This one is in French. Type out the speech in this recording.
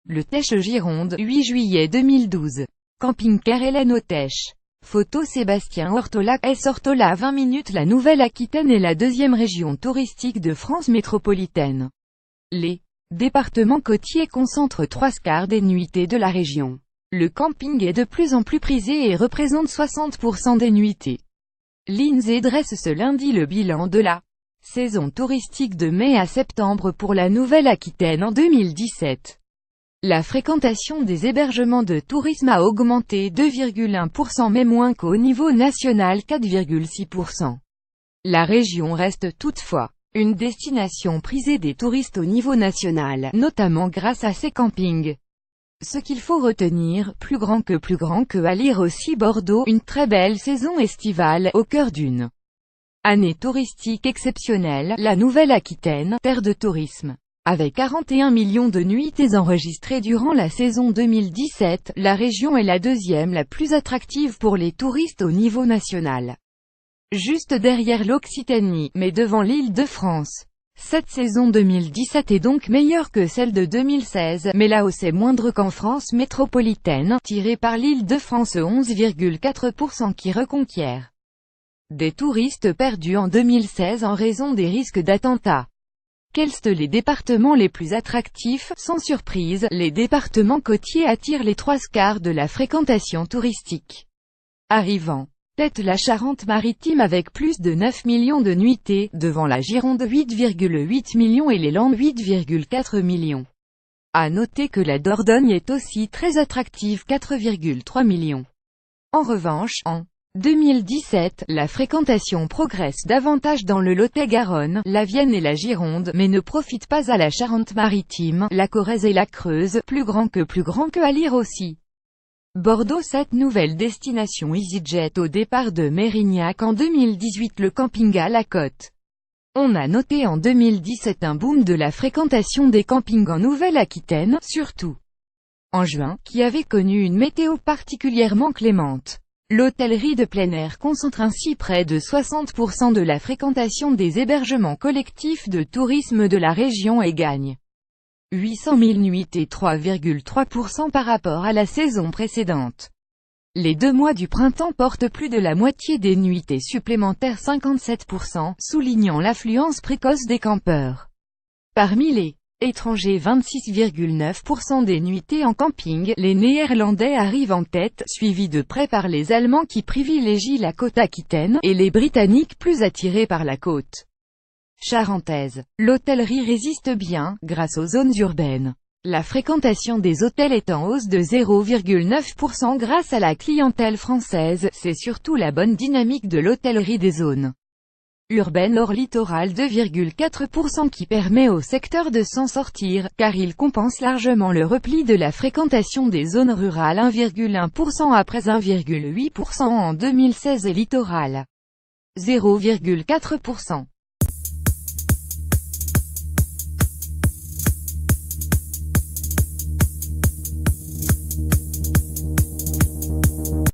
Le Tèche Gironde, 8 juillet 2012. Camping-car Hélène au Tèche. Photo Sébastien Ortola. Ortola 20 minutes. La Nouvelle-Aquitaine est la deuxième région touristique de France métropolitaine. Les départements côtiers concentrent 3/4 des nuitées de la région. Le camping est de plus en plus prisé et représente 60% des nuitées. L'INSEE dresse ce lundi le bilan de la saison touristique de mai à septembre pour la Nouvelle-Aquitaine en 2017. La fréquentation des hébergements de tourisme a augmenté 2,1% mais moins qu'au niveau national 4,6%. La région reste toutefois une destination prisée des touristes au niveau national, notamment grâce à ses campings. Ce qu'il faut retenir, plus grand que à lire aussi Bordeaux, une très belle saison estivale, au cœur d'une année touristique exceptionnelle, la Nouvelle-Aquitaine, terre de tourisme. Avec 41 millions de nuitées enregistrées durant la saison 2017, la région est la deuxième la plus attractive pour les touristes au niveau national. Juste derrière l'Occitanie, mais devant l'Île-de-France. Cette saison 2017 est donc meilleure que celle de 2016, mais la hausse est moindre qu'en France métropolitaine, tirée par l'Île-de-France 11,4% qui reconquiert des touristes perdus en 2016 en raison des risques d'attentats. Quels sont les départements les plus attractifs? Sans surprise, les départements côtiers attirent les 3/4 de la fréquentation touristique. Arrivant tête la Charente-Maritime avec plus de 9 millions de nuitées, devant la Gironde 8,8 millions et les Landes 8,4 millions. À noter que la Dordogne est aussi très attractive 4,3 millions. En revanche, en 2017, la fréquentation progresse davantage dans le Lot-et-Garonne, la Vienne et la Gironde, mais ne profite pas à la Charente-Maritime, la Corrèze et la Creuse, plus grand que à lire aussi. Bordeaux. Cette nouvelle destination EasyJet au départ de Mérignac en 2018. Le camping à la côte. On a noté en 2017 un boom de la fréquentation des campings en Nouvelle-Aquitaine, surtout en juin, qui avait connu une météo particulièrement clémente. L'hôtellerie de plein air concentre ainsi près de 60% de la fréquentation des hébergements collectifs de tourisme de la région et gagne 800 000 nuitées, 3,3% par rapport à la saison précédente. Les 2 mois du printemps portent plus de la moitié des nuitées supplémentaires, 57%, soulignant l'affluence précoce des campeurs. Parmi les étrangers, 26,9% des nuitées en camping, les Néerlandais arrivent en tête, suivis de près par les Allemands qui privilégient la côte aquitaine, et les Britanniques plus attirés par la côte charentaise. L'hôtellerie résiste bien, grâce aux zones urbaines. La fréquentation des hôtels est en hausse de 0,9% grâce à la clientèle française, c'est surtout la bonne dynamique de l'hôtellerie des zones urbaines hors littoral 2,4% qui permet au secteur de s'en sortir, car il compense largement le repli de la fréquentation des zones rurales 1,1% après 1,8% en 2016 et littoral 0,4%.